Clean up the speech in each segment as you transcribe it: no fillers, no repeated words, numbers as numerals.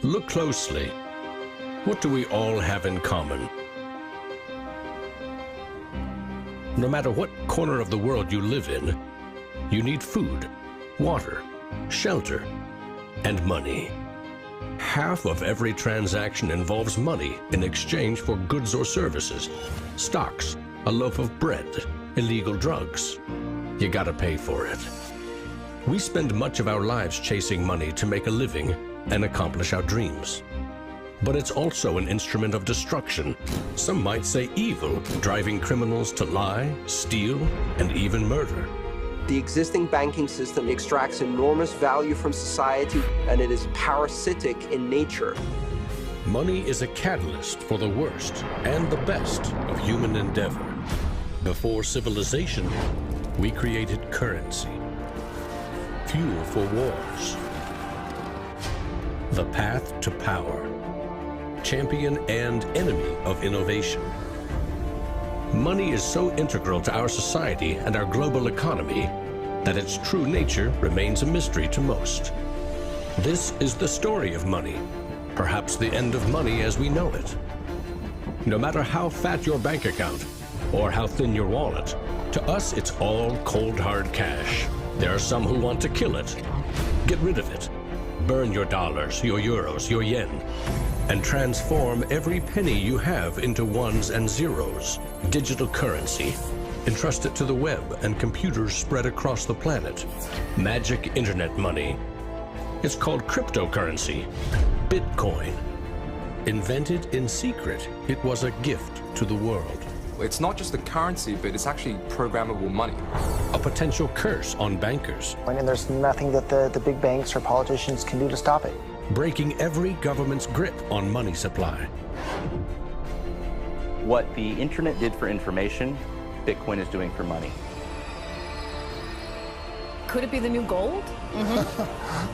Look closely. What do we all have in common? No matter what corner of the world you live in, you need food, water, shelter, and money. Half of every transaction involves money in exchange for goods or services, stocks, a loaf of bread, illegal drugs. You gotta pay for it. We spend much of our lives chasing money to make a living and accomplish our dreams. But it's also an instrument of destruction. Some might say evil, driving criminals to lie, steal, and even murder. The existing banking system extracts enormous value from society, and it is parasitic in nature. Money is a catalyst for the worst and the best of human endeavor. Before civilization, we created currency, fuel for wars, the path to power, champion and enemy of innovation. Money is so integral to our society and our global economy that its true nature remains a mystery to most. This is the story of money, perhaps the end of money as we know it. No matter how fat your bank account or how thin your wallet, to us it's all cold hard cash. There are some who want to kill it. Get rid of it. Burn your dollars, your euros, your yen, and transform every penny you have into ones and zeros, digital currency. Entrust it to the web and computers spread across the planet. Magic internet money. It's called cryptocurrency, Bitcoin. Invented in secret, it was a gift to the world. It's not just a currency, but it's actually programmable money. A potential curse on bankers. And there's nothing that the big banks or politicians can do to stop it. Breaking every government's grip on money supply. What the internet did for information, Bitcoin is doing for money. Could it be the new gold?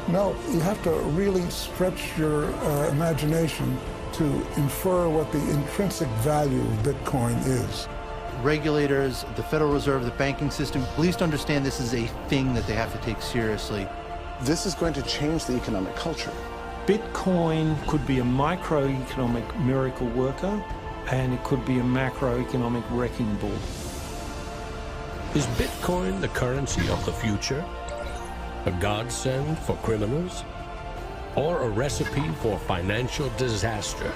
No, you have to really stretch your imagination to infer what the intrinsic value of Bitcoin is. Regulators, the Federal Reserve, the banking system, at least understand this is a thing that they have to take seriously. This is going to change the economic culture. Bitcoin could be a microeconomic miracle worker, and it could be a macroeconomic wrecking ball. Is Bitcoin the currency of the future? A godsend for criminals? Or a recipe for financial disaster?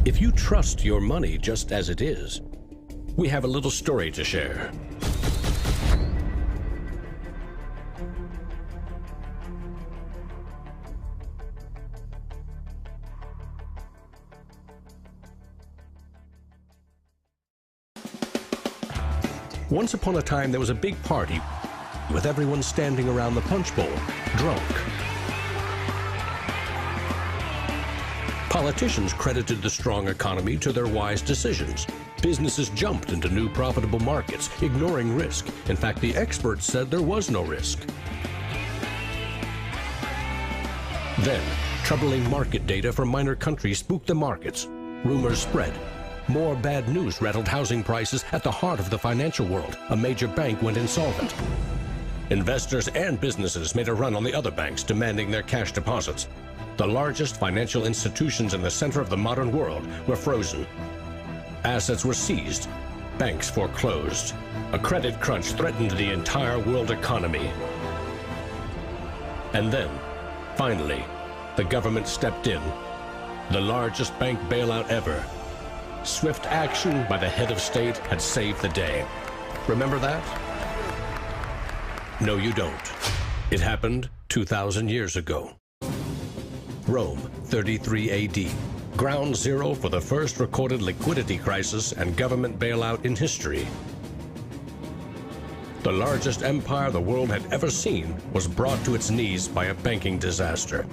If you trust your money just as it is, we have a little story to share. Once upon a time, there was a big party with everyone standing around the punch bowl, drunk. Politicians credited the strong economy to their wise decisions. Businesses jumped into new profitable markets, ignoring risk. In fact, the experts said there was no risk. Then, troubling market data from minor countries spooked the markets. Rumors spread. More bad news rattled housing prices at the heart of the financial world. A major bank went insolvent. Investors and businesses made a run on the other banks, demanding their cash deposits. The largest financial institutions in the center of the modern world were frozen. Assets were seized. Banks foreclosed. A credit crunch threatened the entire world economy. And then, finally, the government stepped in. The largest bank bailout ever. Swift action by the head of state had saved the day. Remember that? No, you don't. It happened 2,000 years ago. Rome, 33 AD. Ground zero for the first recorded liquidity crisis and government bailout in history. The largest empire the world had ever seen was brought to its knees by a banking disaster.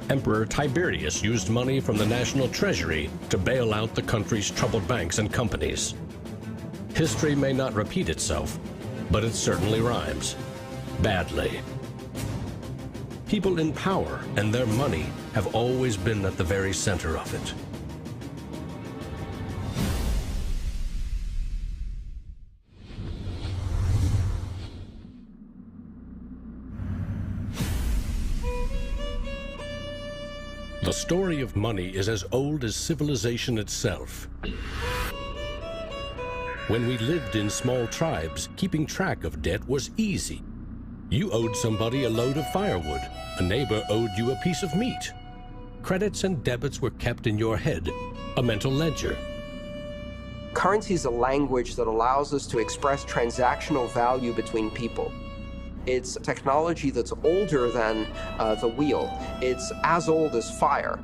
Emperor Tiberius used money from the national treasury to bail out the country's troubled banks and companies. History may not repeat itself, but it certainly rhymes. Badly. People in power and their money have always been at the very center of it. story of money is as old as civilization itself. When we lived in small tribes, keeping track of debt was easy. You owed somebody a load of firewood. A neighbor owed you a piece of meat. Credits and debits were kept in your head, a mental ledger. Currency is a language that allows us to express transactional value between people. It's technology that's older than the wheel. It's as old as fire.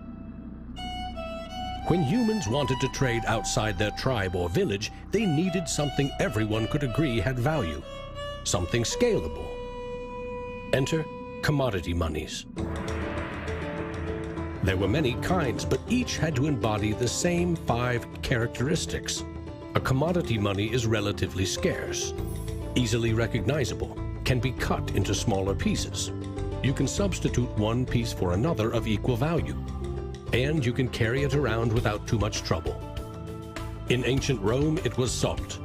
When humans wanted to trade outside their tribe or village, they needed something everyone could agree had value, something scalable. Enter commodity monies. There were many kinds, but each had to embody the same 5 characteristics. A commodity money is relatively scarce, easily recognizable, can be cut into smaller pieces. You can substitute one piece for another of equal value, and you can carry it around without too much trouble. In ancient Rome, it was salt.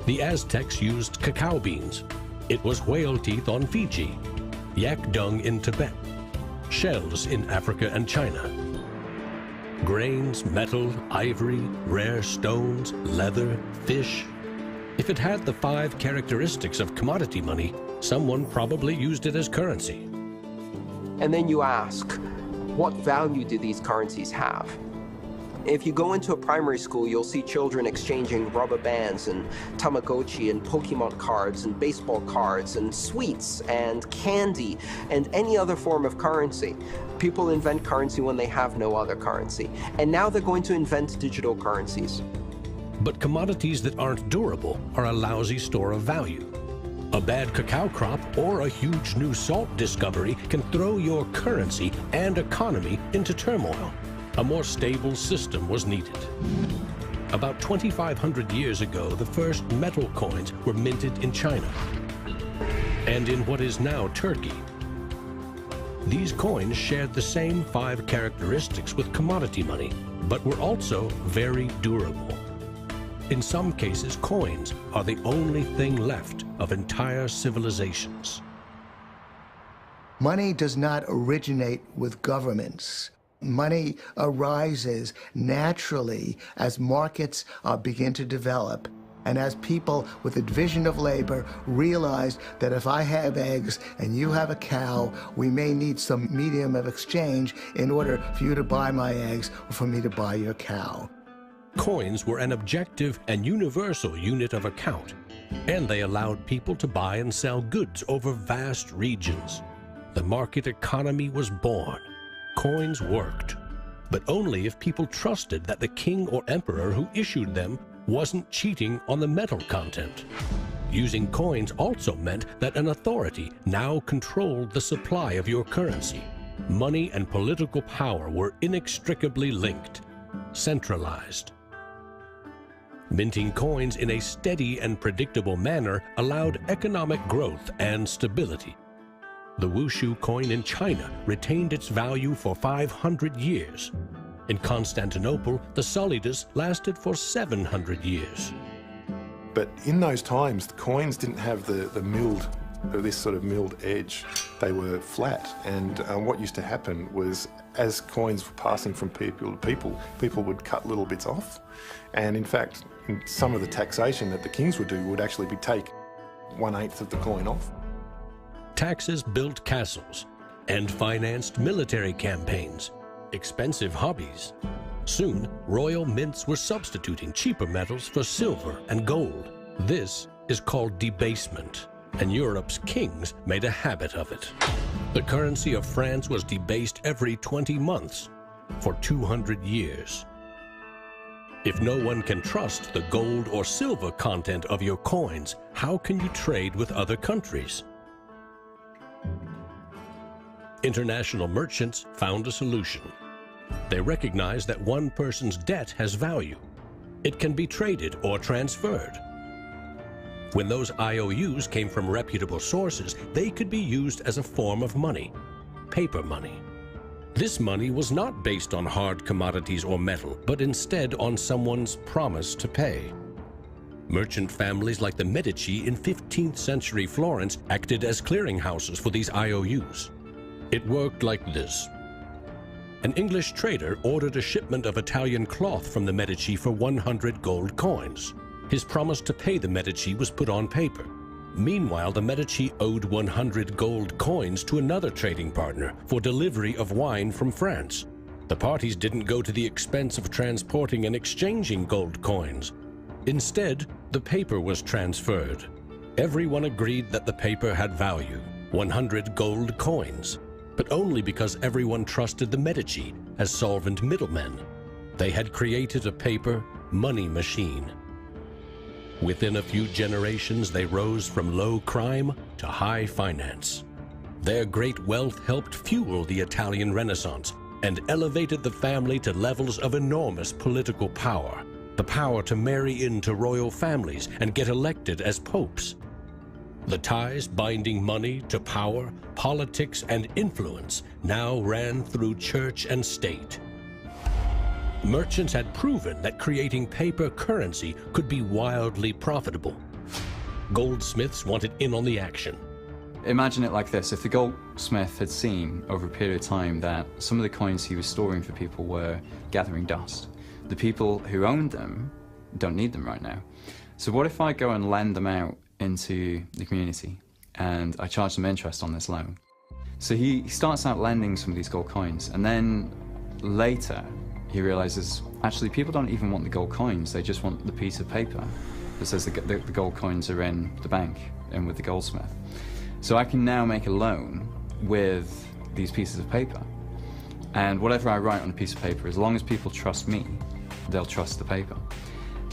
The Aztecs used cacao beans. It was whale teeth on Fiji, yak dung in Tibet, shells in Africa and China. Grains, metal, ivory, rare stones, leather, fish. If it had the 5 characteristics of commodity money, someone probably used it as currency. And then you ask, what value do these currencies have? If you go into a primary school, you'll see children exchanging rubber bands and Tamagotchi and Pokemon cards and baseball cards and sweets and candy and any other form of currency. People invent currency when they have no other currency. And now they're going to invent digital currencies. But commodities that aren't durable are a lousy store of value. A bad cacao crop or a huge new salt discovery can throw your currency and economy into turmoil. A more stable system was needed. About 2,500 years ago, the first metal coins were minted in China and in what is now Turkey. These coins shared the same 5 characteristics with commodity money, but were also very durable. In some cases, coins are the only thing left of entire civilizations. Money does not originate with governments. Money arises naturally as markets begin to develop and as people with a division of labor realize that if I have eggs and you have a cow, we may need some medium of exchange in order for you to buy my eggs or for me to buy your cow. Coins were an objective and universal unit of account, and they allowed people to buy and sell goods over vast regions. The market economy was born. Coins worked, but only if people trusted that the king or emperor who issued them wasn't cheating on the metal content. Using coins also meant that an authority now controlled the supply of your currency. Money and political power were inextricably linked, centralized. Minting coins in a steady and predictable manner allowed economic growth and stability. The Wushu coin in China retained its value for 500 years. In Constantinople, the solidus lasted for 700 years. But in those times, the coins didn't have the milled, this sort of milled edge. They were flat, and what used to happen was, as coins were passing from people to people, people would cut little bits off. And in fact, in some of the taxation that the kings would do would actually be take 1/8 of the coin off. Taxes built castles and financed military campaigns, expensive hobbies. Soon, royal mints were substituting cheaper metals for silver and gold. This is called debasement, and Europe's kings made a habit of it. The currency of France was debased every 20 months for 200 years. If no one can trust the gold or silver content of your coins, how can you trade with other countries? International merchants found a solution. They recognized that one person's debt has value. It can be traded or transferred. When those IOUs came from reputable sources, they could be used as a form of money, paper money. This money was not based on hard commodities or metal, but instead on someone's promise to pay. Merchant families like the Medici in 15th century Florence acted as clearinghouses for these IOUs. It worked like this. an English trader ordered a shipment of Italian cloth from the Medici for 100 gold coins. His promise to pay the Medici was put on paper. Meanwhile, the Medici owed 100 gold coins to another trading partner for delivery of wine from France. The parties didn't go to the expense of transporting and exchanging gold coins. Instead, the paper was transferred. Everyone agreed that the paper had value, 100 gold coins, but only because everyone trusted the Medici as solvent middlemen. They had created a paper money machine. Within a few generations, they rose from low crime to high finance. Their great wealth helped fuel the Italian Renaissance and elevated the family to levels of enormous political power. The power to marry into royal families and get elected as popes. The ties binding money to power, politics, and influence now ran through church and state. Merchants had proven that creating paper currency could be wildly profitable. Goldsmiths wanted in on the action. Imagine it like this: if the goldsmith had seen over a period of time that some of the coins he was storing for people were gathering dust, the people who owned them don't need them right now. So what if I go and lend them out into the community and I charge them interest on this loan? So he starts out lending some of these gold coins, and then later he realizes actually people don't even want the gold coins, they just want the piece of paper that says the gold coins are in the bank and with the goldsmith. So I can now make a loan with these pieces of paper, and whatever I write on a piece of paper, as long as people trust me, they'll trust the paper.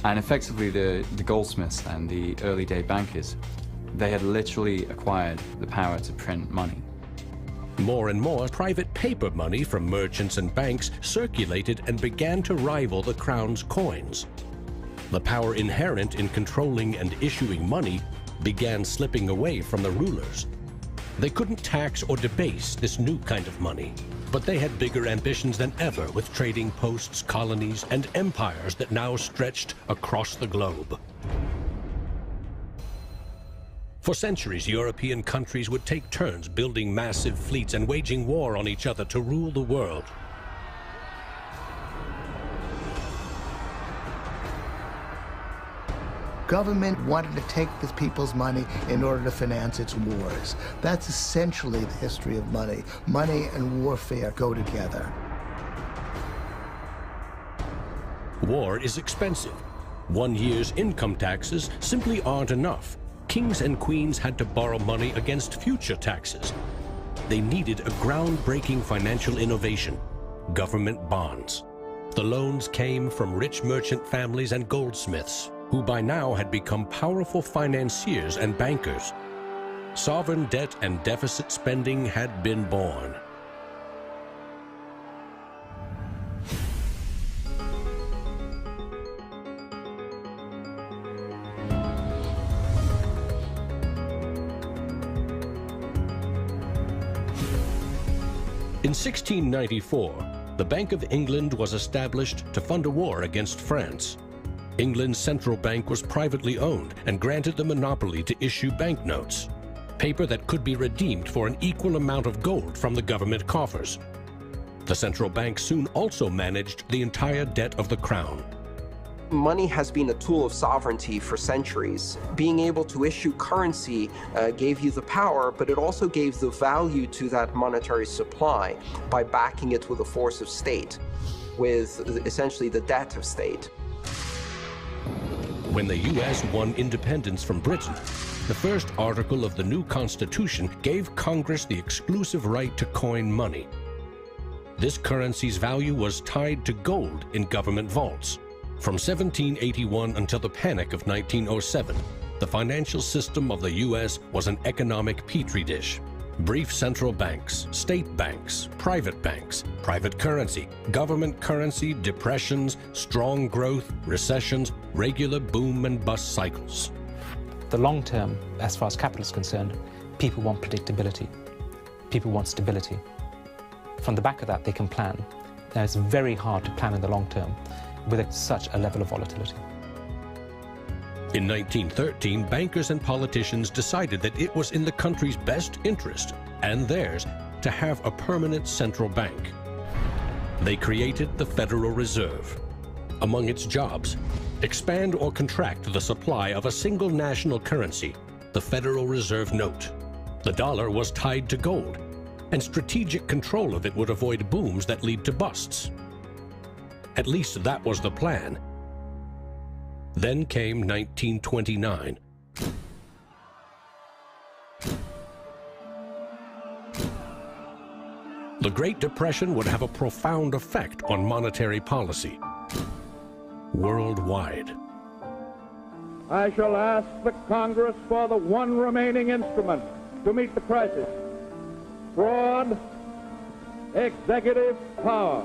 And effectively the goldsmiths and the early day bankers, they had literally acquired the power to print money. More and more private paper money from merchants and banks circulated and began to rival the crown's coins. The power inherent in controlling and issuing money began slipping away from the rulers. They couldn't tax or debase this new kind of money, but they had bigger ambitions than ever with trading posts, colonies, and empires that now stretched across the globe. For centuries, European countries would take turns building massive fleets and waging war on each other to rule the world. Government wanted to take the people's money in order to finance its wars. That's essentially the history of money. Money and warfare go together. War is expensive. 1 year's income taxes simply aren't enough. Kings and queens had to borrow money against future taxes. They needed a groundbreaking financial innovation: government bonds. The loans came from rich merchant families and goldsmiths, who by now had become powerful financiers and bankers. Sovereign debt and deficit spending had been born. In 1694, the Bank of England was established to fund a war against France. England's central bank was privately owned and granted the monopoly to issue banknotes, paper that could be redeemed for an equal amount of gold from the government coffers. The central bank soon also managed the entire debt of the crown. Money has been a tool of sovereignty for centuries. Being able to issue currency gave you the power, but it also gave the value to that monetary supply by backing it with a force of state, with essentially the debt of state. When the U.S. won independence from Britain, the first article of the new Constitution gave Congress the exclusive right to coin money. This currency's value was tied to gold in government vaults. From 1781 until the Panic of 1907, the financial system of the U.S. was an economic petri dish. Brief central banks, state banks, private currency, government currency, depressions, strong growth, recessions, regular boom and bust cycles. The long term, as far as capital is concerned, people want predictability. People want stability. From the back of that, they can plan. Now, it's very hard to plan in the long term with such a level of volatility. In 1913, bankers and politicians decided that it was in the country's best interest, and theirs, to have a permanent central bank. They created the Federal Reserve. Among its jobs, expand or contract the supply of a single national currency, the Federal Reserve note. The dollar was tied to gold, and strategic control of it would avoid booms that lead to busts. At least that was the plan. Then came 1929. The Great Depression would have a profound effect on monetary policy worldwide. I shall ask the Congress for the one remaining instrument to meet the crisis: broad executive power.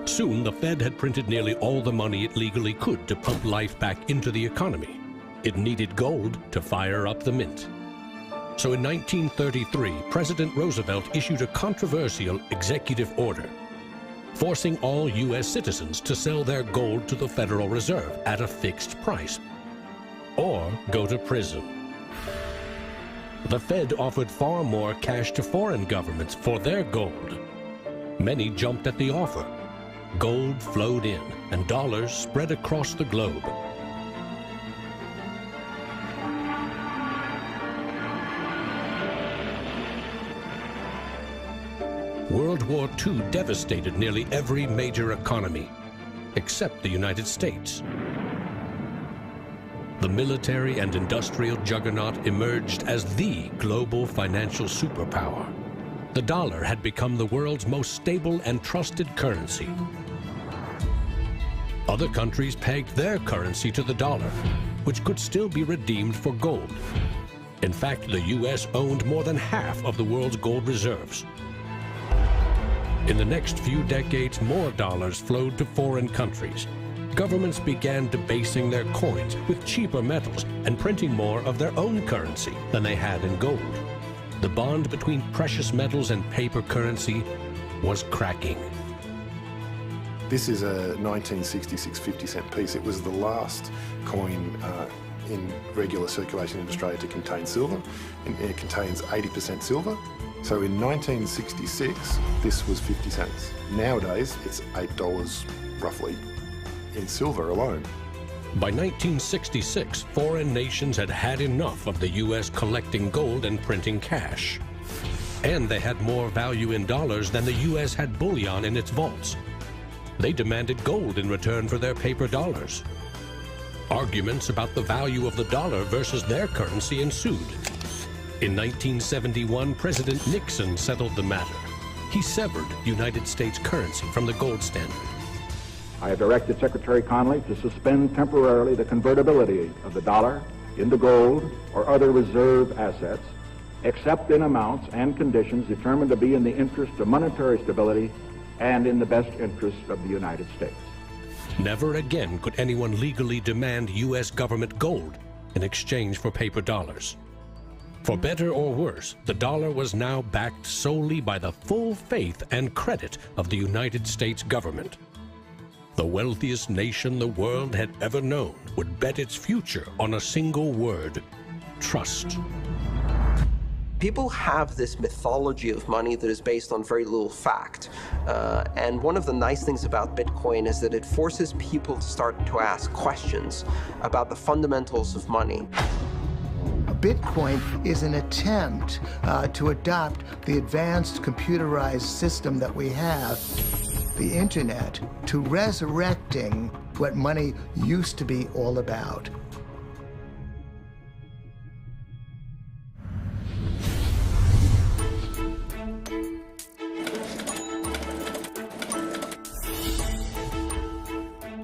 Soon, the Fed had printed nearly all the money it legally could to pump life back into the economy. It needed gold to fire up the mint. So in 1933, President Roosevelt issued a controversial executive order, forcing all U.S. citizens to sell their gold to the Federal Reserve at a fixed price, or go to prison. The Fed offered far more cash to foreign governments for their gold. Many jumped at the offer. Gold flowed in, and dollars spread across the globe. World War II devastated nearly every major economy, except the United States. The military and industrial juggernaut emerged as the global financial superpower. The dollar had become the world's most stable and trusted currency. Other countries pegged their currency to the dollar, which could still be redeemed for gold. In fact, the U.S. owned more than half of the world's gold reserves. In the next few decades, more dollars flowed to foreign countries. Governments began debasing their coins with cheaper metals and printing more of their own currency than they had in gold. The bond between precious metals and paper currency was cracking. This is a 1966 50-cent piece. It was the last coin in regular circulation in Australia to contain silver, and it contains 80% silver. So in 1966, this was 50 cents. Nowadays, it's $8 roughly in silver alone. By 1966, foreign nations had had enough of the U.S. collecting gold and printing cash. And they had more value in dollars than the U.S. had bullion in its vaults. They demanded gold in return for their paper dollars. Arguments about the value of the dollar versus their currency ensued. In 1971, President Nixon settled the matter. He severed United States currency from the gold standard. I have directed Secretary Connally to suspend temporarily the convertibility of the dollar into gold or other reserve assets, except in amounts and conditions determined to be in the interest of monetary stability and in the best interest of the United States. Never again could anyone legally demand U.S. government gold in exchange for paper dollars. For better or worse, the dollar was now backed solely by the full faith and credit of the United States government. The wealthiest nation the world had ever known would bet its future on a single word: trust. People have this mythology of money that is based on very little fact. And one of the nice things about Bitcoin is that it forces people to start to ask questions about the fundamentals of money. Bitcoin is an attempt to adopt the advanced computerized system that we have, the internet, to resurrecting what money used to be all about.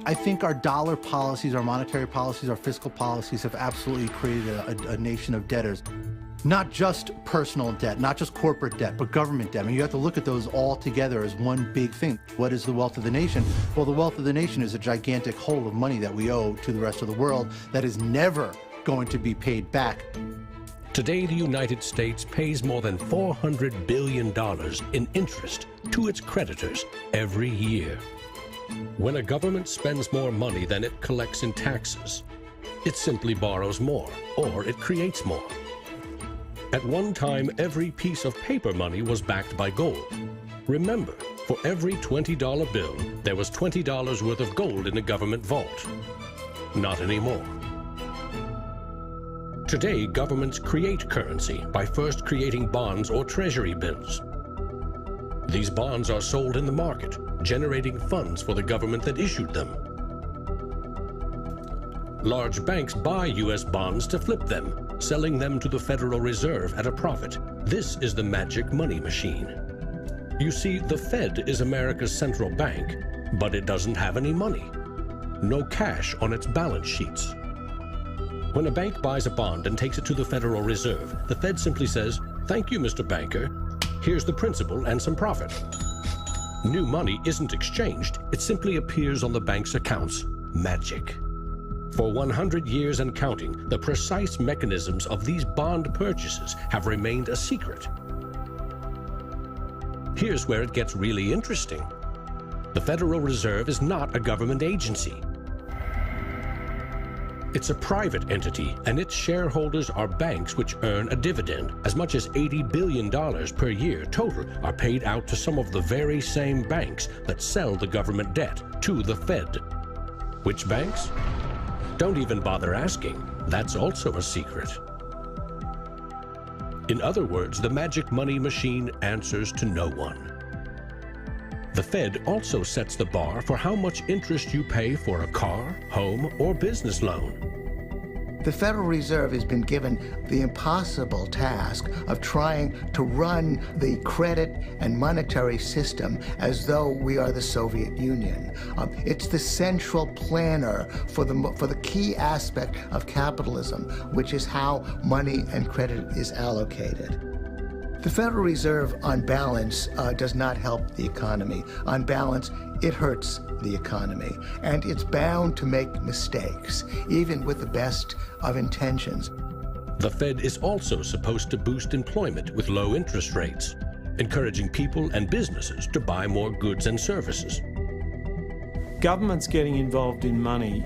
I think our dollar policies, our monetary policies, our fiscal policies have absolutely created a nation of debtors. Not just personal debt, not just corporate debt, but government debt. I mean, you have to look at those all together as one big thing. What is the wealth of the nation? Well, the wealth of the nation is a gigantic hole of money that we owe to the rest of the world that is never going to be paid back. Today, the United States pays more than $400 billion in interest to its creditors every year. When a government spends more money than it collects in taxes, it simply borrows more, or it creates more. At one time, every piece of paper money was backed by gold. Remember, For every $20 bill, there was $20 worth of gold in a government vault. Not anymore. Today, governments create currency by first creating bonds or treasury bills. These bonds are sold in the market, generating funds for the government that issued them. Large banks buy U.S. bonds to flip them, selling them to the Federal Reserve at a profit. This is the magic money machine. You see, the Fed is America's central bank, but it doesn't have any money. No cash on its balance sheets. When a bank buys a bond and takes it to the Federal Reserve, the Fed simply says, "Thank you, Mr. Banker. Here's the principal and some profit." New money isn't exchanged. It simply appears on the bank's accounts. Magic. For 100 years and counting, the precise mechanisms of these bond purchases have remained a secret. Here's where it gets really interesting. The Federal Reserve is not a government agency. It's a private entity, and its shareholders are banks which earn a dividend. As much as $80 billion per year total are paid out to some of the very same banks that sell the government debt to the Fed. Which banks? Don't even bother asking. That's also a secret. In other words, the magic money machine answers to no one. The Fed also sets the bar for how much interest you pay for a car, home, or business loan. The Federal Reserve has been given the impossible task of trying to run the credit and monetary system as though we are the Soviet Union. It's the central planner for the key aspect of capitalism, which is how money and credit is allocated. The Federal Reserve, on balance, does not help the economy. On balance, it hurts the economy. And it's bound to make mistakes, even with the best of intentions. The Fed is also supposed to boost employment with low interest rates, encouraging people and businesses to buy more goods and services. Governments getting involved in money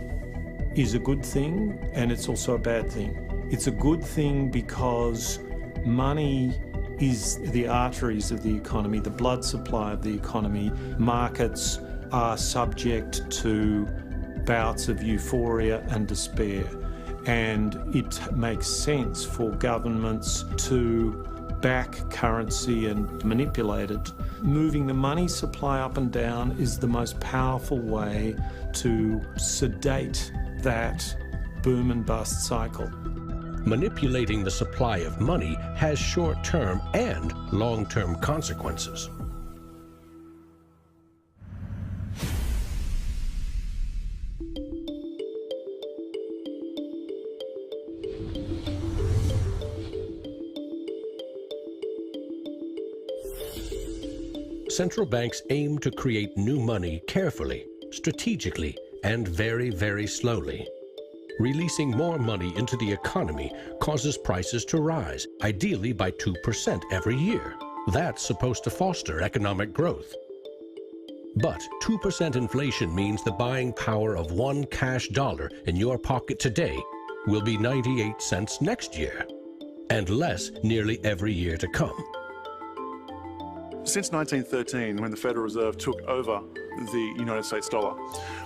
is a good thing, and it's also a bad thing. It's a good thing because money is the arteries of the economy, the blood supply of the economy. Markets are subject to bouts of euphoria and despair, and it makes sense for governments to back currency and manipulate it. Moving the money supply up and down is the most powerful way to sedate that boom and bust cycle. Manipulating the supply of money has short-term and long-term consequences. Central banks aim to create new money carefully, strategically, and very, very slowly. Releasing more money into the economy causes prices to rise, ideally by 2% every year. That's supposed to foster economic growth. But 2% inflation means the buying power of one cash dollar in your pocket today will be 98 cents next year, and less nearly every year to come. Since 1913, when the Federal Reserve took over the United States dollar,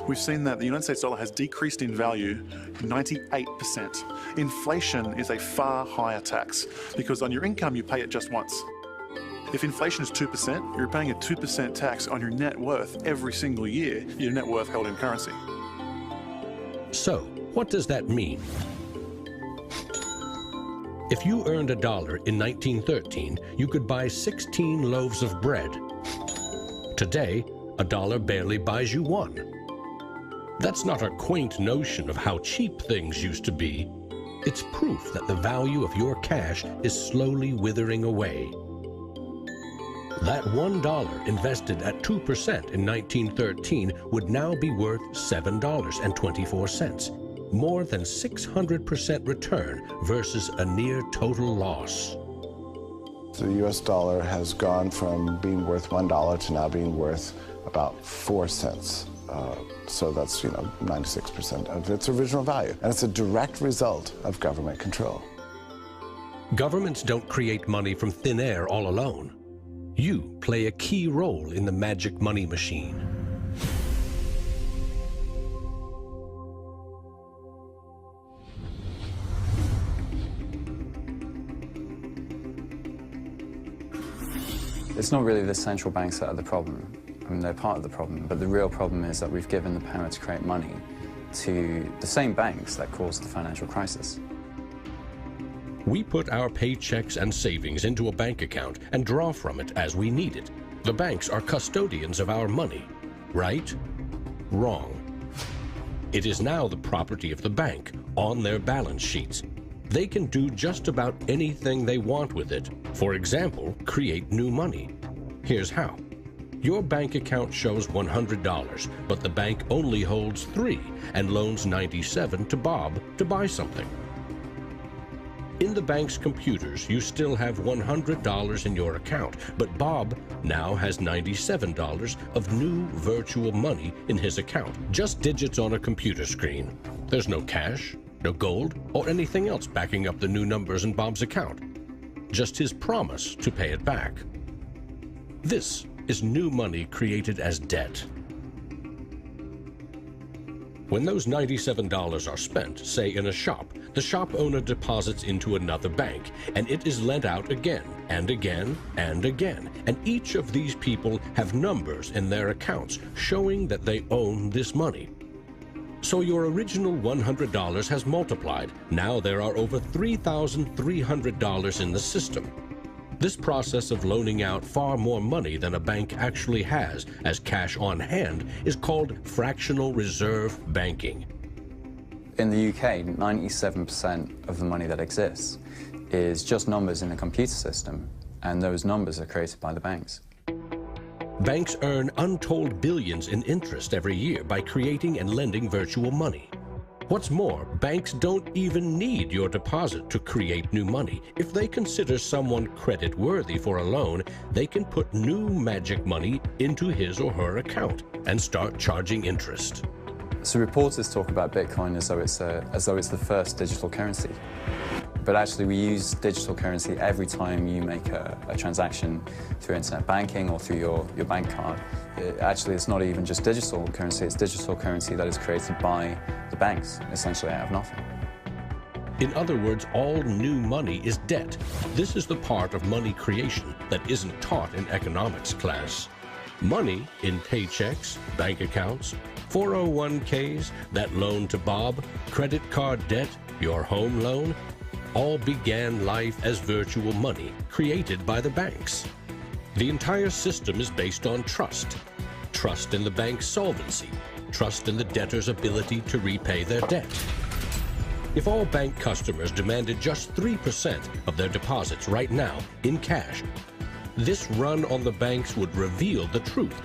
we've seen that the United States dollar has decreased in value 98%. Inflation is a far higher tax because on your income you pay it just once. If inflation is 2%, you're paying a 2% tax on your net worth every single year, your net worth held in currency. So, what does that mean? If you earned $1 in 1913, you could buy 16 loaves of bread. Today, $1 barely buys you one. That's not a quaint notion of how cheap things used to be. It's proof that the value of your cash is slowly withering away. That $1 invested at 2% in 1913 would now be worth $7.24. More than 600% return versus a near total loss. The US dollar has gone from being worth $1 to now being worth about 4 cents. So that's, 96% of its original value. And it's a direct result of government control. Governments don't create money from thin air all alone. You play a key role in the magic money machine. It's not really the central banks that are the problem. I mean, they're part of the problem, but the real problem is that we've given the power to create money to the same banks that caused the financial crisis. We put our paychecks and savings into a bank account and draw from it as we need it. The banks are custodians of our money. Right? Wrong. It is now the property of the bank on their balance sheets. They can do just about anything they want with it. For example, create new money. Here's how. Your bank account shows $100, but the bank only holds $3 and loans $97 to Bob to buy something. In the bank's computers, you still have $100 in your account, but Bob now has $97 of new virtual money in his account. Just digits on a computer screen. There's no cash, no gold, or anything else backing up the new numbers in Bob's account. Just his promise to pay it back. This is new money created as debt. When those $97 are spent, say in a shop, the shop owner deposits into another bank, and it is lent out again and again and again. And each of these people have numbers in their accounts showing that they own this money. So your original $100 has multiplied. Now there are over $3,300 in the system. This process of loaning out far more money than a bank actually has as cash on hand is called fractional reserve banking. In the UK, 97% of the money that exists is just numbers in a computer system, and those numbers are created by the banks. Banks earn untold billions in interest every year by creating and lending virtual money. What's more, banks don't even need your deposit to create new money. If they consider someone credit-worthy for a loan, they can put new magic money into his or her account and start charging interest. So reporters talk about Bitcoin as though it's the first digital currency. But actually, we use digital currency every time you make a transaction through internet banking or through your bank card. Actually, it's not even just digital currency, it's digital currency that is created by the banks, essentially out of nothing. In other words, all new money is debt. This is the part of money creation that isn't taught in economics class. Money in paychecks, bank accounts, 401ks, that loan to Bob, credit card debt, your home loan, all began life as virtual money created by the banks. The entire system is based on trust. Trust in the bank's solvency. Trust in the debtor's ability to repay their debt. If all bank customers demanded just 3% of their deposits right now in cash, this run on the banks would reveal the truth.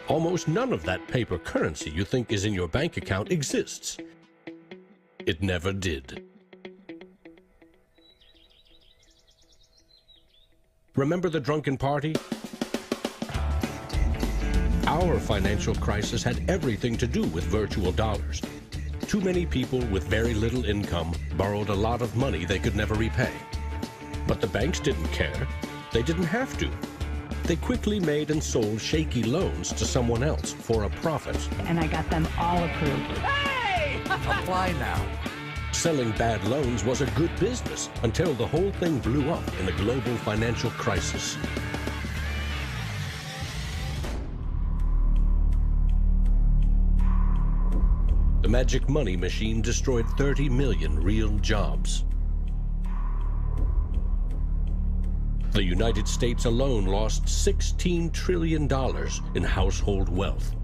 Almost none of that paper currency you think is in your bank account exists. It never did. Remember the drunken party? Our financial crisis had everything to do with virtual dollars. Too many people with very little income borrowed a lot of money they could never repay. But the banks didn't care. They didn't have to. They quickly made and sold shaky loans to someone else for a profit. And I got them all approved. Hey! Apply now. Selling bad loans was a good business until the whole thing blew up in the global financial crisis. The magic money machine destroyed 30 million real jobs. The United States alone lost $16 trillion in household wealth,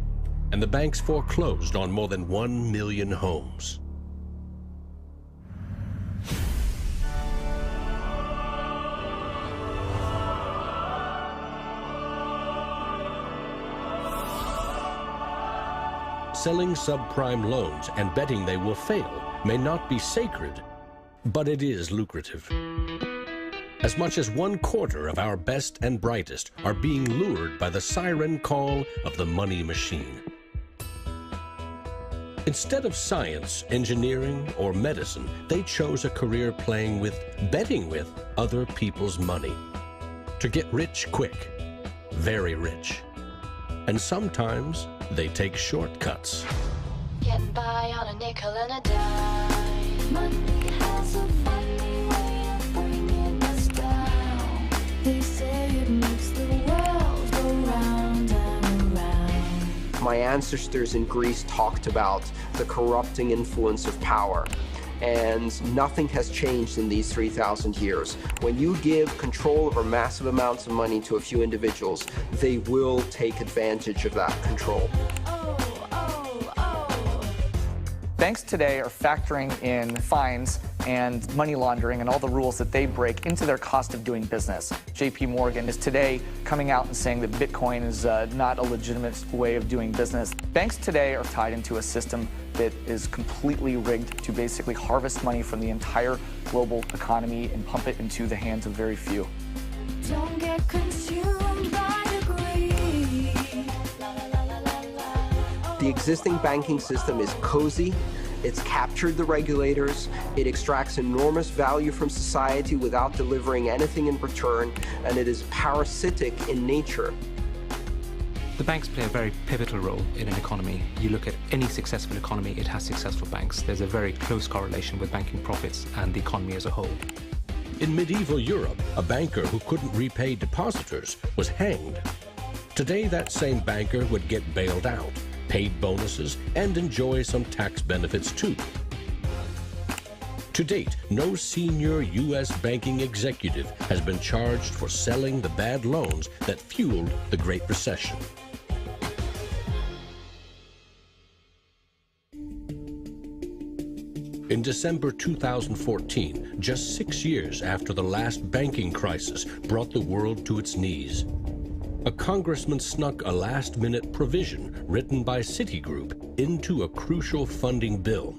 and the banks foreclosed on more than 1 million homes. Selling subprime loans and betting they will fail may not be sacred, but it is lucrative. As much as 1/4 of our best and brightest are being lured by the siren call of the money machine. Instead of science, engineering, or medicine, they chose a career betting with other people's money. To get rich quick, very rich. And sometimes they take shortcuts. Getting by on a nickel and a dime. Money has a funny way of bringing us down. They say it makes the world go round and around. My ancestors in Greece talked about the corrupting influence of power. And nothing has changed in these 3,000 years. When you give control over massive amounts of money to a few individuals, they will take advantage of that control. Banks today are factoring in fines and money laundering and all the rules that they break into their cost of doing business. JP Morgan is today coming out and saying that Bitcoin is not a legitimate way of doing business. Banks today are tied into a system that is completely rigged to basically harvest money from the entire global economy and pump it into the hands of very few. Don't get consumed by the greed. The existing banking system is cozy, it's captured the regulators, it extracts enormous value from society without delivering anything in return, and it is parasitic in nature. The banks play a very pivotal role in an economy. You look at any successful economy, it has successful banks. There's a very close correlation with banking profits and the economy as a whole. In medieval Europe, a banker who couldn't repay depositors was hanged. Today, that same banker would get bailed out, paid bonuses, and enjoy some tax benefits too. To date, no senior U.S. banking executive has been charged for selling the bad loans that fueled the Great Recession. In December 2014, just 6 years after the last banking crisis brought the world to its knees, a congressman snuck a last-minute provision written by Citigroup into a crucial funding bill.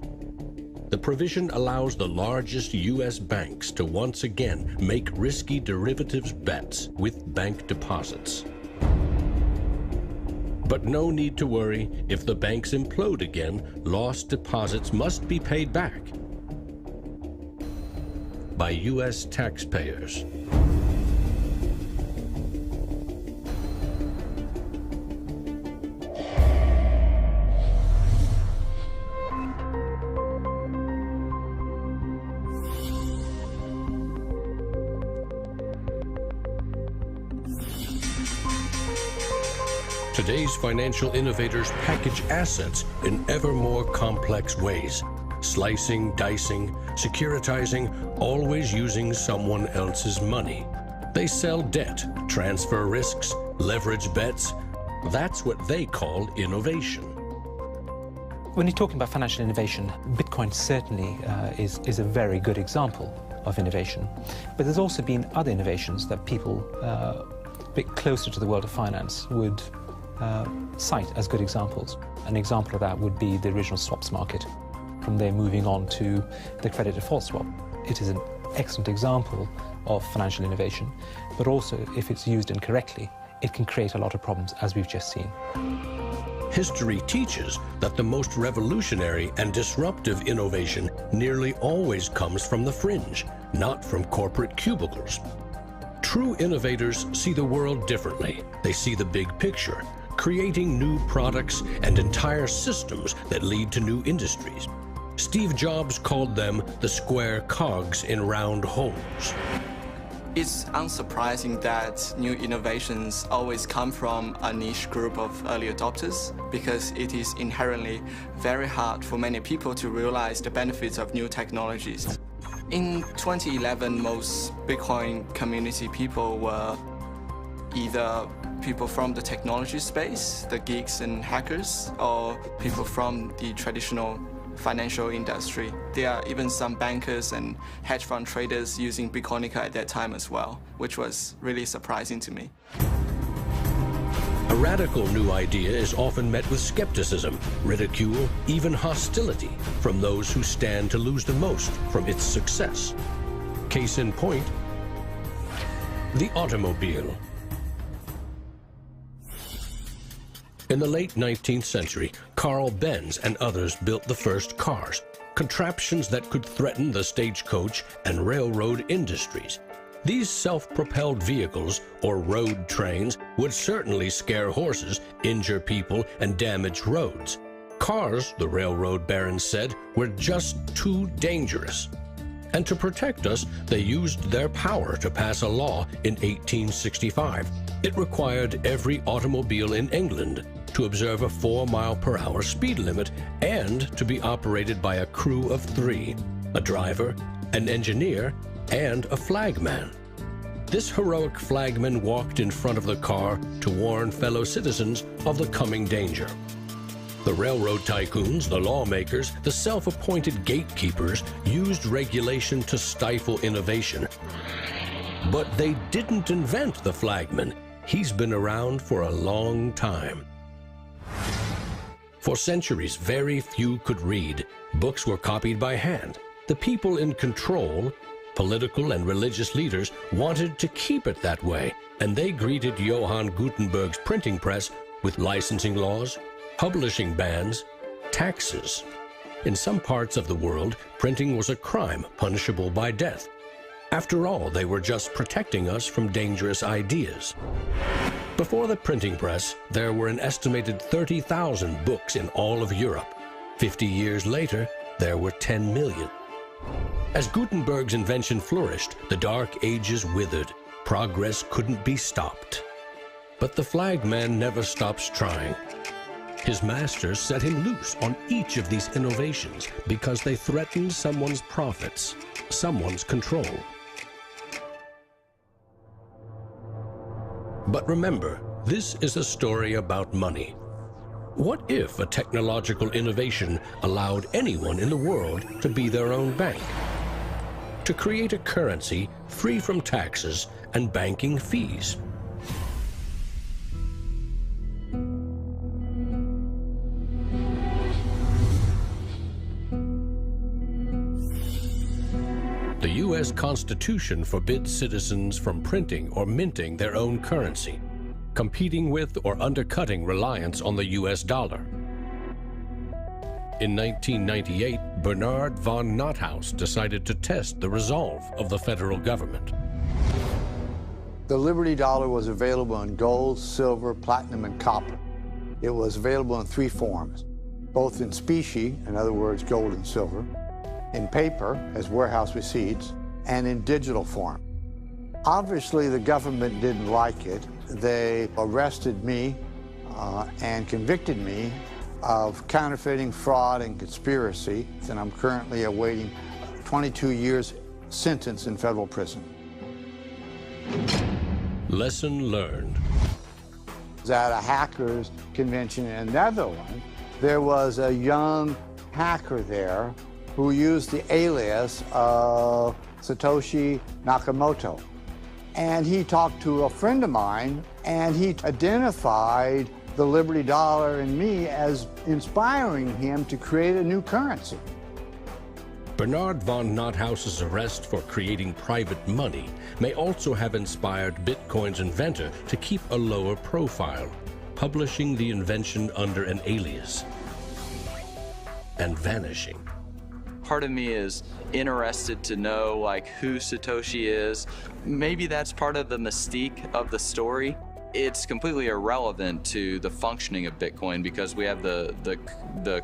The provision allows the largest U.S. banks to once again make risky derivatives bets with bank deposits. But no need to worry. If the banks implode again, lost deposits must be paid back by U.S. taxpayers. Today's financial innovators package assets in ever more complex ways, slicing, dicing, securitizing, always using someone else's money. They sell debt, transfer risks, leverage bets. That's what they call innovation. When you're talking about financial innovation, Bitcoin certainly is a very good example of innovation. But there's also been other innovations that people a bit closer to the world of finance would cite as good examples. An example of that would be the original swaps market. From there moving on to the credit default swap. It is an excellent example of financial innovation, but also if it's used incorrectly, it can create a lot of problems, as we've just seen. History teaches that the most revolutionary and disruptive innovation nearly always comes from the fringe, not from corporate cubicles. True innovators see the world differently. They see the big picture, creating new products and entire systems that lead to new industries. Steve Jobs called them the square cogs in round holes. It's unsurprising that new innovations always come from a niche group of early adopters, because it is inherently very hard for many people to realize the benefits of new technologies. In 2011, most Bitcoin community people were either people from the technology space, the geeks and hackers, or people from the traditional financial industry. There are even some bankers and hedge fund traders using Bitcoinica at that time as well, which was really surprising to me. A radical new idea is often met with skepticism, ridicule, even hostility from those who stand to lose the most from its success. Case in point, the automobile. In the late 19th century, Carl Benz and others built the first cars, contraptions that could threaten the stagecoach and railroad industries. These self-propelled vehicles, or road trains, would certainly scare horses, injure people, and damage roads. Cars, the railroad barons said, were just too dangerous. And to protect us, they used their power to pass a law in 1865. It required every automobile in England to observe a 4-mile-per-hour speed limit and to be operated by a crew of 3, a driver, an engineer, and a flagman. This heroic flagman walked in front of the car to warn fellow citizens of the coming danger. The railroad tycoons, the lawmakers, the self-appointed gatekeepers used regulation to stifle innovation. But they didn't invent the flagman. He's been around for a long time. For centuries, very few could read. Books were copied by hand. The people in control, political and religious leaders, wanted to keep it that way, and they greeted Johann Gutenberg's printing press with licensing laws, publishing bans, taxes. In some parts of the world, printing was a crime punishable by death. After all, they were just protecting us from dangerous ideas. Before the printing press, there were an estimated 30,000 books in all of Europe. 50 years later, there were 10 million. As Gutenberg's invention flourished, the Dark Ages withered. Progress couldn't be stopped. But the flagman never stops trying. His masters set him loose on each of these innovations because they threatened someone's profits, someone's control. But remember, this is a story about money. What if a technological innovation allowed anyone in the world to be their own bank? To create a currency free from taxes and banking fees? The U.S. Constitution forbids citizens from printing or minting their own currency, competing with or undercutting reliance on the U.S. dollar. In 1998, Bernard von Nothaus decided to test the resolve of the federal government. The Liberty Dollar was available in gold, silver, platinum, and copper. It was available in 3 forms, both in specie, in other words, gold and silver, in paper, as warehouse receipts, and in digital form. Obviously, the government didn't like it. They arrested me and convicted me of counterfeiting, fraud, and conspiracy, and I'm currently awaiting 22 years sentence in federal prison. Lesson learned. At a hackers convention in the Netherlands, there was a young hacker there who used the alias of Satoshi Nakamoto. And he talked to a friend of mine, and he identified the Liberty Dollar and me as inspiring him to create a new currency. Bernard von Nothaus's arrest for creating private money may also have inspired Bitcoin's inventor to keep a lower profile, publishing the invention under an alias and vanishing. Part of me is interested to know like who Satoshi is. Maybe that's part of the mystique of the story. It's completely irrelevant to the functioning of Bitcoin because we have the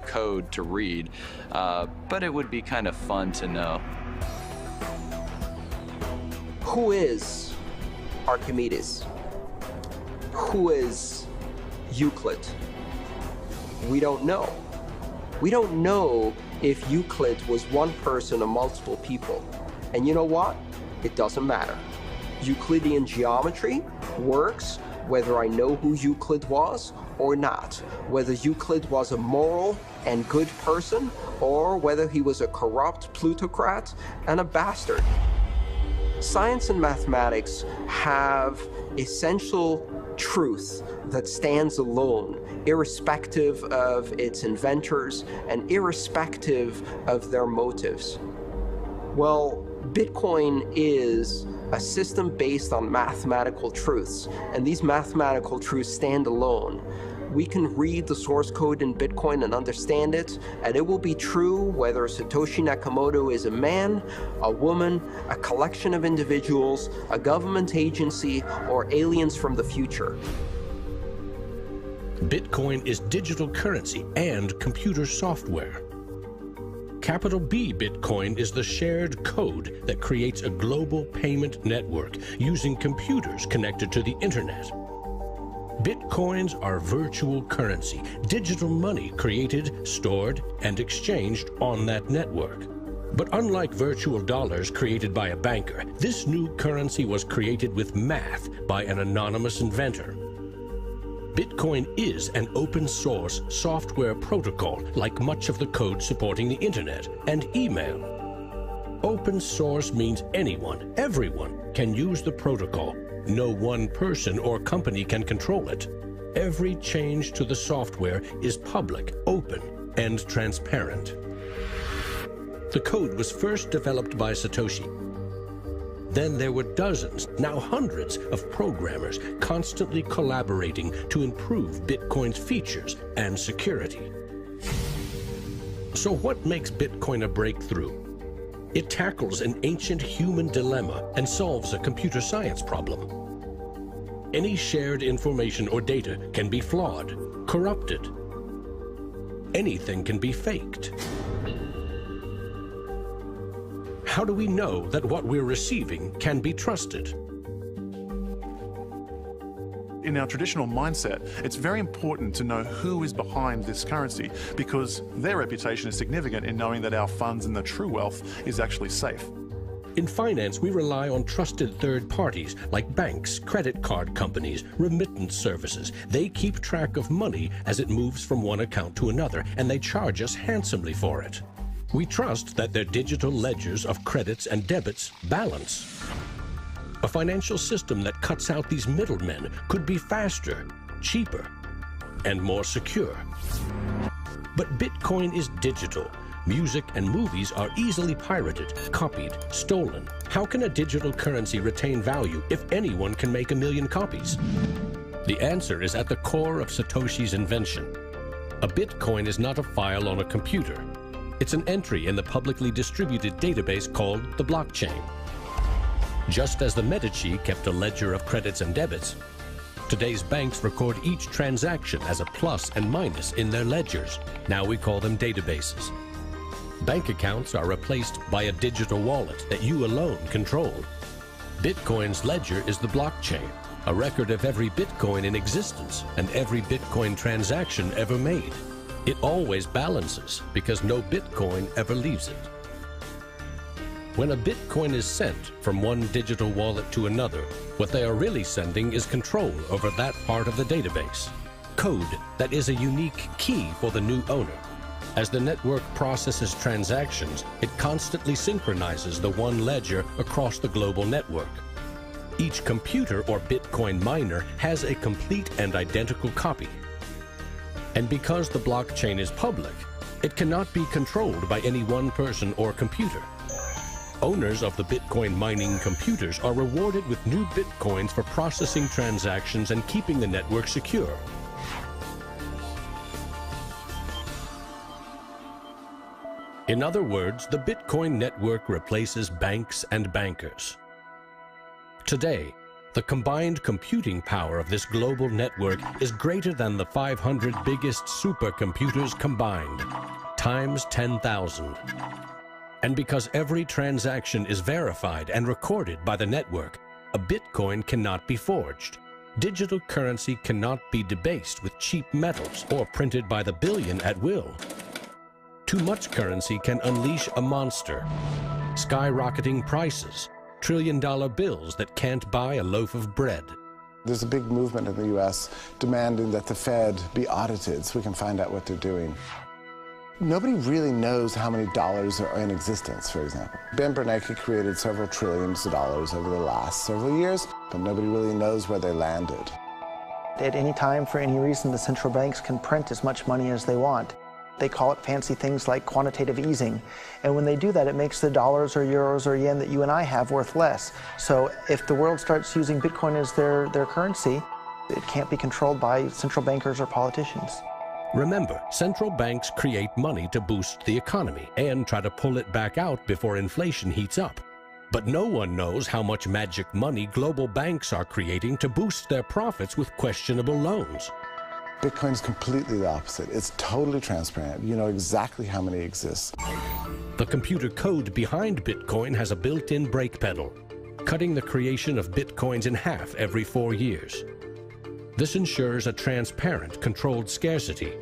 code to read, but it would be kind of fun to know. Who is Archimedes? Who is Euclid? We don't know. We don't know if Euclid was one person or multiple people. And you know what? It doesn't matter. Euclidean geometry works whether I know who Euclid was or not, whether Euclid was a moral and good person or whether he was a corrupt plutocrat and a bastard. Science and mathematics have essential truth that stands alone, irrespective of its inventors and irrespective of their motives. Well, Bitcoin is a system based on mathematical truths, and these mathematical truths stand alone. We can read the source code in Bitcoin and understand it, and it will be true whether Satoshi Nakamoto is a man, a woman, a collection of individuals, a government agency, or aliens from the future. Bitcoin is digital currency and computer software. Capital B Bitcoin is the shared code that creates a global payment network using computers connected to the internet. Bitcoins are virtual currency, digital money created, stored, and exchanged on that network. But unlike virtual dollars created by a banker, this new currency was created with math by an anonymous inventor. Bitcoin is an open-source software protocol, like much of the code supporting the internet and email. Open source means anyone, everyone, can use the protocol. No one person or company can control it. Every change to the software is public, open, and transparent. The code was first developed by Satoshi. Then there were dozens, now hundreds, of programmers constantly collaborating to improve Bitcoin's features and security. So what makes Bitcoin a breakthrough? It tackles an ancient human dilemma and solves a computer science problem. Any shared information or data can be flawed, corrupted. Anything can be faked. How do we know that what we're receiving can be trusted? In our traditional mindset, it's very important to know who is behind this currency because their reputation is significant in knowing that our funds and the true wealth is actually safe. In finance, we rely on trusted third parties like banks, credit card companies, remittance services. They keep track of money as it moves from one account to another, and they charge us handsomely for it. We trust that their digital ledgers of credits and debits balance. A financial system that cuts out these middlemen could be faster, cheaper, and more secure. But Bitcoin is digital. Music and movies are easily pirated, copied, stolen. How can a digital currency retain value if anyone can make 1 million copies? The answer is at the core of Satoshi's invention. A Bitcoin is not a file on a computer. It's an entry in the publicly distributed database called the blockchain. Just as the Medici kept a ledger of credits and debits, today's banks record each transaction as a plus and minus in their ledgers. Now we call them databases. Bank accounts are replaced by a digital wallet that you alone control. Bitcoin's ledger is the blockchain, a record of every Bitcoin in existence and every Bitcoin transaction ever made. It always balances because no Bitcoin ever leaves it. When a Bitcoin is sent from one digital wallet to another, what they are really sending is control over that part of the database. Code that is a unique key for the new owner. As the network processes transactions, it constantly synchronizes the one ledger across the global network. Each computer or Bitcoin miner has a complete and identical copy. And because the blockchain is public, it cannot be controlled by any one person or computer. Owners of the Bitcoin mining computers are rewarded with new Bitcoins for processing transactions and keeping the network secure. In other words, the Bitcoin network replaces banks and bankers. Today, the combined computing power of this global network is greater than the 500 biggest supercomputers combined, times 10,000. And because every transaction is verified and recorded by the network, a Bitcoin cannot be forged. Digital currency cannot be debased with cheap metals or printed by the billion at will. Too much currency can unleash a monster, skyrocketing prices, trillion-dollar bills that can't buy a loaf of bread. There's a big movement in the U.S. demanding that the Fed be audited so we can find out what they're doing. Nobody really knows how many dollars are in existence, for example. Ben Bernanke created several trillions of dollars over the last several years, but nobody really knows where they landed. At any time, for any reason, the central banks can print as much money as they want. They call it fancy things like quantitative easing. And when they do that, it makes the dollars or euros or yen that you and I have worth less. So if the world starts using Bitcoin as their currency, It can't be controlled by central bankers or politicians. Remember, central banks create money to boost the economy and try to pull it back out before inflation heats up. But no one knows how much magic money global banks are creating to boost their profits with questionable loans. Bitcoin is completely the opposite. It's totally transparent. You know exactly how many exist. The computer code behind Bitcoin has a built-in brake pedal, cutting the creation of Bitcoins in half every 4 years. This ensures a transparent, controlled scarcity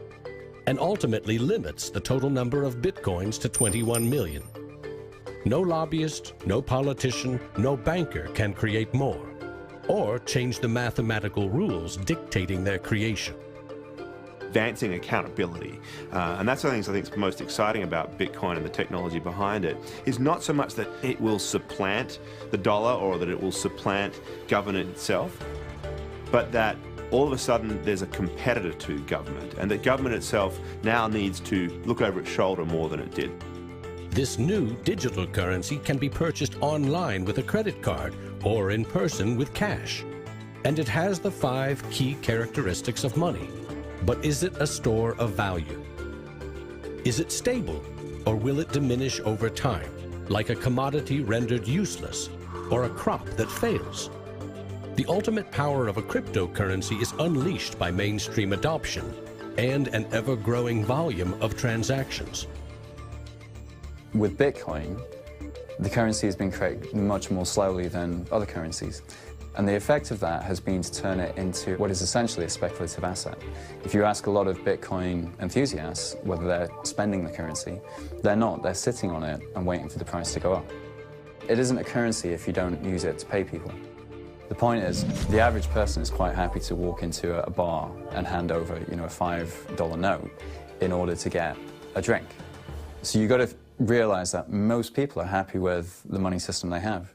and ultimately limits the total number of Bitcoins to 21 million. No lobbyist, no politician, no banker can create more or change the mathematical rules dictating their creation. Advancing accountability. And that's one of the things I think is most exciting about Bitcoin and the technology behind it, is not so much that it will supplant the dollar or that it will supplant government itself, but that all of a sudden there's a competitor to government, and that government itself now needs to look over its shoulder more than it did. This new digital currency can be purchased online with a credit card or in person with cash. And it has the 5 key characteristics of money. But is it a store of value? Is it stable, or will it diminish over time, like a commodity rendered useless, or a crop that fails? The ultimate power of a cryptocurrency is unleashed by mainstream adoption and an ever-growing volume of transactions. With Bitcoin, the currency has been created much more slowly than other currencies. And the effect of that has been to turn it into what is essentially a speculative asset. If you ask a lot of Bitcoin enthusiasts whether they're spending the currency, they're not. They're sitting on it and waiting for the price to go up. It isn't a currency if you don't use it to pay people. The point is, the average person is quite happy to walk into a bar and hand over, a $5 note in order to get a drink. So you've got to realize that most people are happy with the money system they have.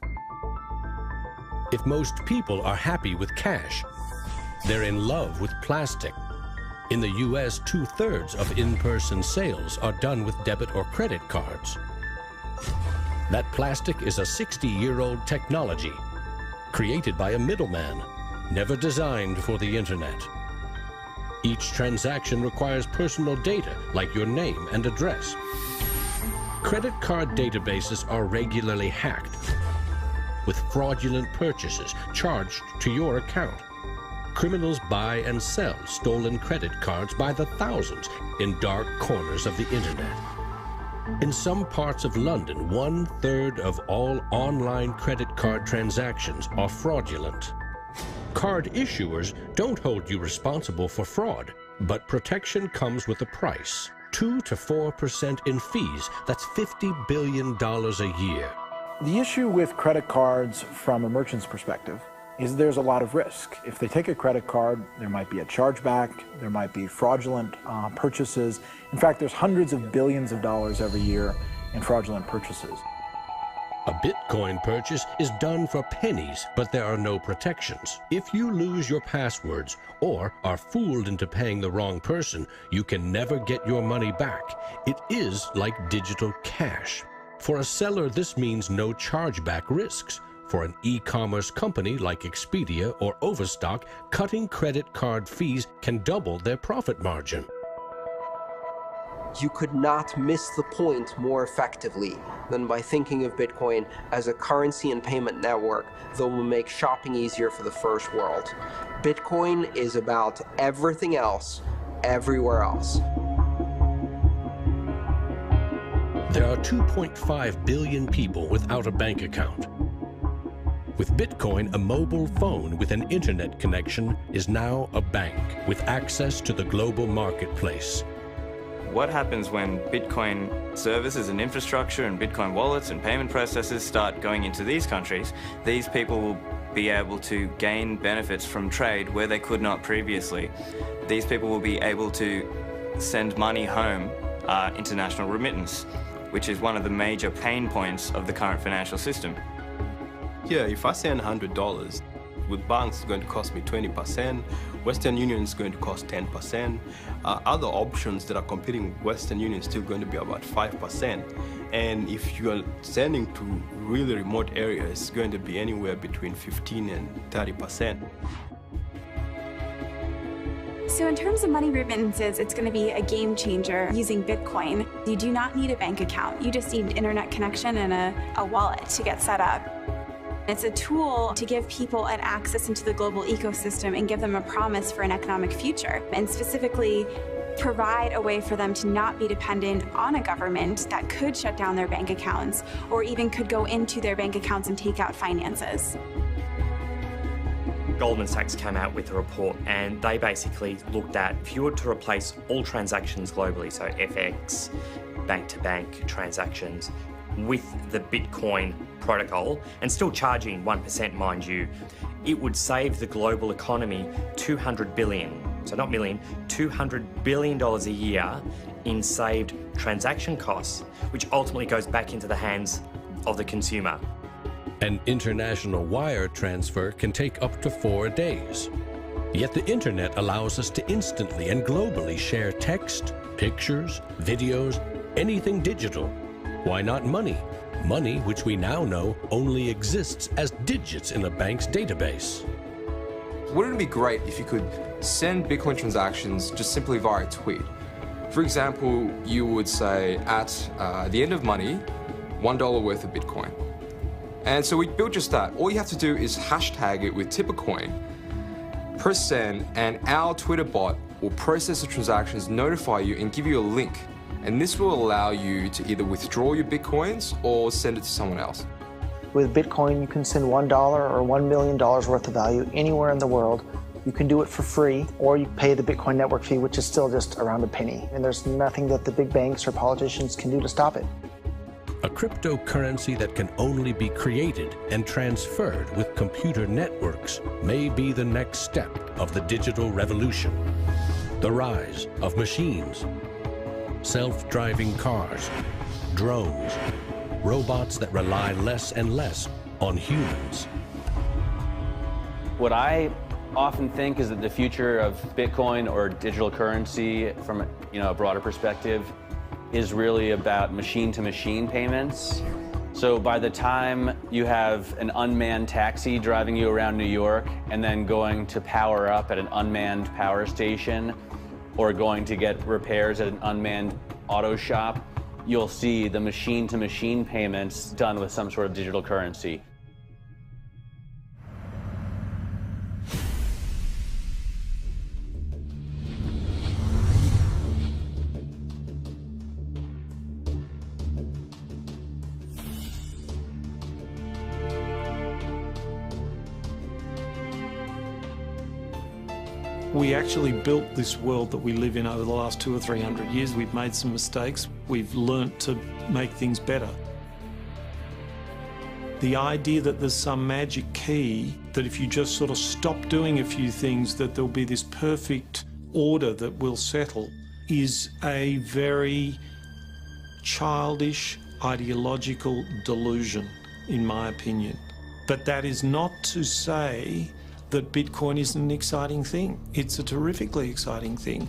If most people are happy with cash, they're in love with plastic. In the US, 2/3 of in-person sales are done with debit or credit cards. That plastic is a 60-year-old technology, created by a middleman, never designed for the internet. Each transaction requires personal data, like your name and address. Credit card databases are regularly hacked, with fraudulent purchases charged to your account. Criminals buy and sell stolen credit cards by the thousands in dark corners of the internet. In some parts of London, 1/3 of all online credit card transactions are fraudulent. Card issuers don't hold you responsible for fraud, but protection comes with a price. 2 to 4% in fees. That's $50 billion a year. The issue with credit cards from a merchant's perspective is there's a lot of risk. If they take a credit card, there might be a chargeback, there might be fraudulent purchases. In fact, there's hundreds of billions of dollars every year in fraudulent purchases. A Bitcoin purchase is done for pennies, but there are no protections. If you lose your passwords or are fooled into paying the wrong person, you can never get your money back. It is like digital cash. For a seller, this means no chargeback risks. For an e-commerce company like Expedia or Overstock, cutting credit card fees can double their profit margin. You could not miss the point more effectively than by thinking of Bitcoin as a currency and payment network that will make shopping easier for the first world. Bitcoin is about everything else, everywhere else. There are 2.5 billion people without a bank account. With Bitcoin, a mobile phone with an internet connection is now a bank with access to the global marketplace. What happens when Bitcoin services and infrastructure and Bitcoin wallets and payment processors start going into these countries? These people will be able to gain benefits from trade where they could not previously. These people will be able to send money home, international remittance, which is one of the major pain points of the current financial system. Yeah, if I send $100, with banks it's going to cost me 20%, Western Union is going to cost 10%, other options that are competing with Western Union is still going to be about 5%. And if you are sending to really remote areas, it's going to be anywhere between 15 and 30%. So in terms of money remittances, it's going to be a game changer using Bitcoin. You do not need a bank account. You just need internet connection and a wallet to get set up. It's a tool to give people an access into the global ecosystem and give them a promise for an economic future, and specifically provide a way for them to not be dependent on a government that could shut down their bank accounts or even could go into their bank accounts and take out finances. Goldman Sachs came out with a report and they basically looked at if you were to replace all transactions globally, so FX, bank-to-bank transactions, with the Bitcoin protocol, and still charging 1%, mind you, it would save the global economy $200 billion, so not million, $200 billion a year in saved transaction costs, which ultimately goes back into the hands of the consumer. An international wire transfer can take up to 4 days. Yet the internet allows us to instantly and globally share text, pictures, videos, anything digital. Why not money? Money which we now know only exists as digits in a bank's database. Wouldn't it be great if you could send Bitcoin transactions just simply via a tweet? For example, you would say at the end of money, $1 worth of Bitcoin. And so we built just that. All you have to do is hashtag it with Tippercoin, press send, and our Twitter bot will process the transactions, notify you, and give you a link. And this will allow you to either withdraw your Bitcoins or send it to someone else. With Bitcoin, you can send $1 or $1 million worth of value anywhere in the world. You can do it for free, or you pay the Bitcoin network fee, which is still just around a penny. And there's nothing that the big banks or politicians can do to stop it. A cryptocurrency that can only be created and transferred with computer networks may be the next step of the digital revolution. The rise of machines, self-driving cars, drones, robots that rely less and less on humans. What I often think is that the future of Bitcoin or digital currency from a broader perspective is really about machine-to-machine payments. So by the time you have an unmanned taxi driving you around New York and then going to power up at an unmanned power station or going to get repairs at an unmanned auto shop, you'll see the machine-to-machine payments done with some sort of digital currency. We actually built this world that we live in over the last 200 or 300 years. We've made some mistakes. We've learnt to make things better. The idea that there's some magic key, that if you just sort of stop doing a few things, that there'll be this perfect order that will settle, is a very childish, ideological delusion, in my opinion. But that is not to say that Bitcoin isn't an exciting thing. It's a terrifically exciting thing.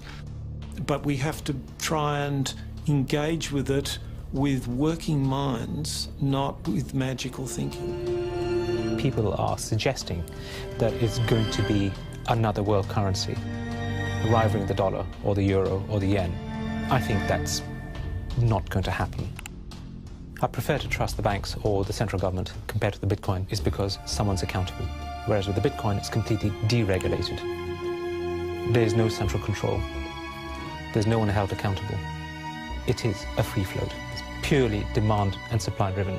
But we have to try and engage with it with working minds, not with magical thinking. People are suggesting that it's going to be another world currency, rivaling the dollar or the euro or the yen. I think that's not going to happen. I prefer to trust the banks or the central government compared to the Bitcoin is because someone's accountable. Whereas with the Bitcoin, it's completely deregulated. There's no central control. There's no one held accountable. It is a free float. It's purely demand and supply driven.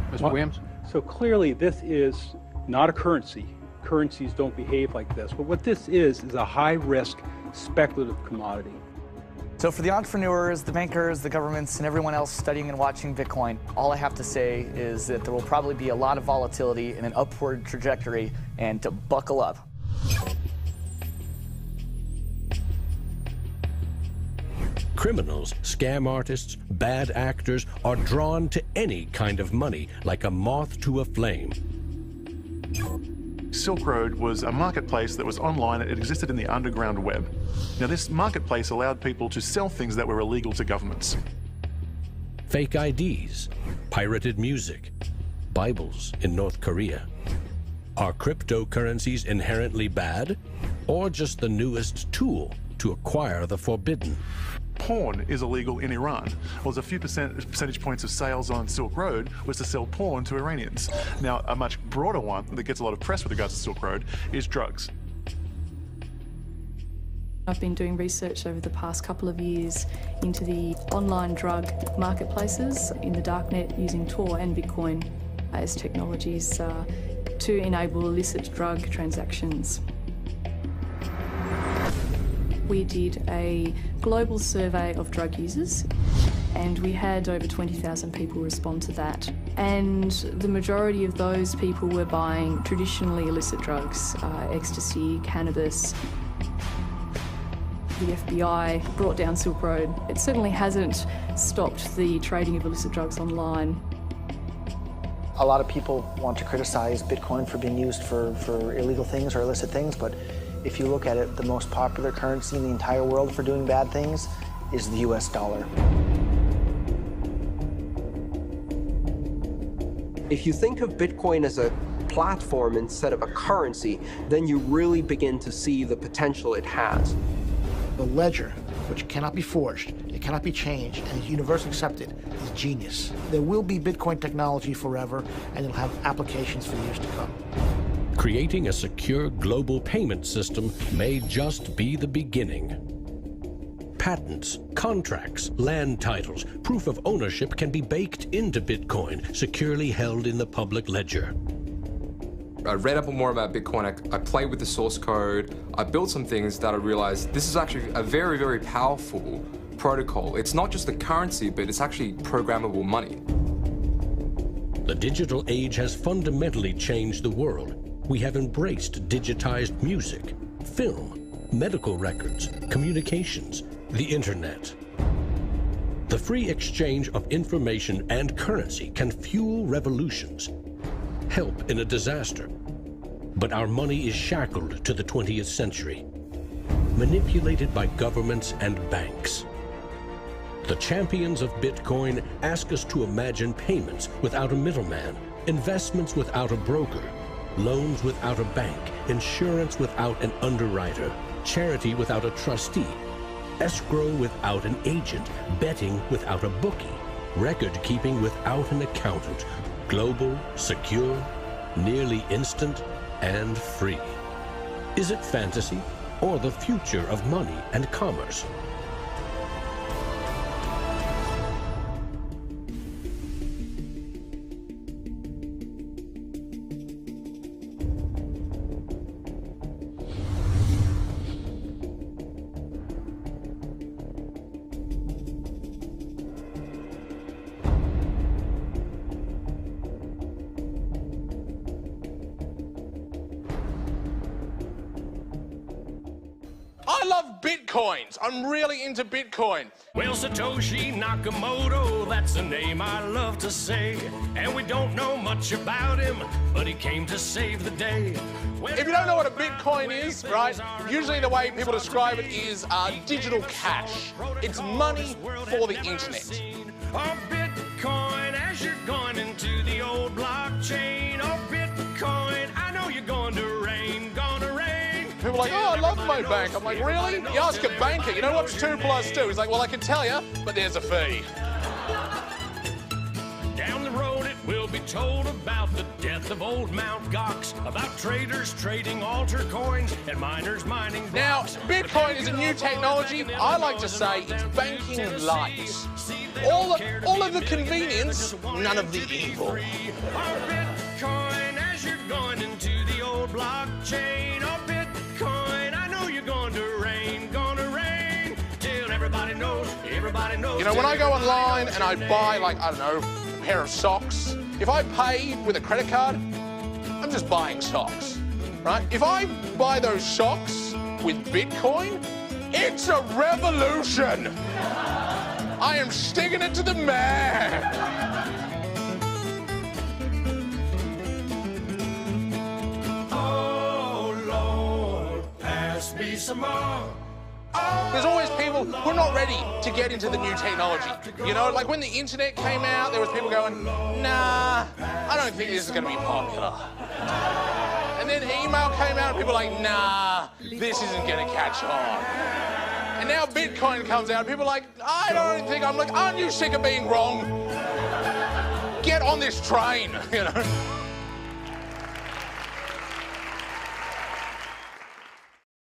Mr. Williams? So clearly this is not a currency. Currencies don't behave like this. But what this is a high-risk speculative commodity. So for the entrepreneurs, the bankers, the governments, and everyone else studying and watching Bitcoin, all I have to say is that there will probably be a lot of volatility and an upward trajectory, and to buckle up. Criminals, scam artists, bad actors are drawn to any kind of money like a moth to a flame. Silk Road was a marketplace that was online. It existed in the underground web. Now, this marketplace allowed people to sell things that were illegal to governments. Fake IDs, pirated music, Bibles in North Korea. Are cryptocurrencies inherently bad, or just the newest tool to acquire the forbidden? Porn is illegal in Iran. Well, there's a few percentage points of sales on Silk Road was to sell porn to Iranians. Now, a much broader one that gets a lot of press with regards to Silk Road is drugs. I've been doing research over the past couple of years into the online drug marketplaces in the darknet using Tor and Bitcoin as technologies to enable illicit drug transactions. We did a global survey of drug users, and we had over 20,000 people respond to that. And the majority of those people were buying traditionally illicit drugs, ecstasy, cannabis. The FBI brought down Silk Road. It certainly hasn't stopped the trading of illicit drugs online. A lot of people want to criticize Bitcoin for being used for illegal things or illicit things, but if you look at it, the most popular currency in the entire world for doing bad things is the US dollar. If you think of Bitcoin as a platform instead of a currency, then you really begin to see the potential it has. The ledger, which cannot be forged, it cannot be changed, and is universally accepted, is genius. There will be Bitcoin technology forever, and it'll have applications for years to come. Creating a secure global payment system may just be the beginning. Patents, contracts, land titles, proof of ownership can be baked into Bitcoin, securely held in the public ledger. I read up more about Bitcoin, I played with the source code, I built some things that I realized this is actually a very, very powerful protocol. It's not just a currency, but it's actually programmable money. The digital age has fundamentally changed the world. We have embraced digitized music, film, medical records, communications, the internet. The free exchange of information and currency can fuel revolutions, help in a disaster. But our money is shackled to the 20th century, manipulated by governments and banks. The champions of Bitcoin ask us to imagine payments without a middleman, investments without a broker, loans without a bank, insurance without an underwriter, charity without a trustee, escrow without an agent, betting without a bookie, record keeping without an accountant, global, secure, nearly instant, and free. Is it fantasy or the future of money and commerce? I love Bitcoins. I'm really into Bitcoin. Well, Satoshi Nakamoto, that's a name I love to say. And we don't know much about him, but he came to save the day. If you don't know what a Bitcoin is, right, usually the way people describe it is digital cash. It's money for the internet. Oh, Bitcoin, as you're going into the old blockchain. Oh, Bitcoin, I know you're going to rain, gonna rain. People are like, oh, I love my bank. I'm like, really? You ask a banker, you know what's 2 + 2? He's like, well, I can tell you, but there's a fee. Down the road it will be told about the death of old Mt. Gox, about traders trading altar coins and miners mining blocks. Now, Bitcoin is a new technology. I like to say it's banking light. All of the convenience, none of the evil. Bitcoin, as you're going into the old blockchain. Oh, Bitcoin, I know you're going to rain, till everybody knows, everybody knows. You know, when I go online and I buy, like, I don't know, a pair of socks, if I pay with a credit card, I'm just buying socks, right? If I buy those socks with Bitcoin, it's a revolution. I am sticking it to the man. Me some more. There's always people who are not ready to get into the new technology. You know, like when the internet came out, there was people going, nah, I don't think this is going to be popular. And then email came out and people were like, nah, this isn't going to catch on. And now Bitcoin comes out and people are like, I don't think, I'm like, aren't you sick of being wrong? Get on this train, you know?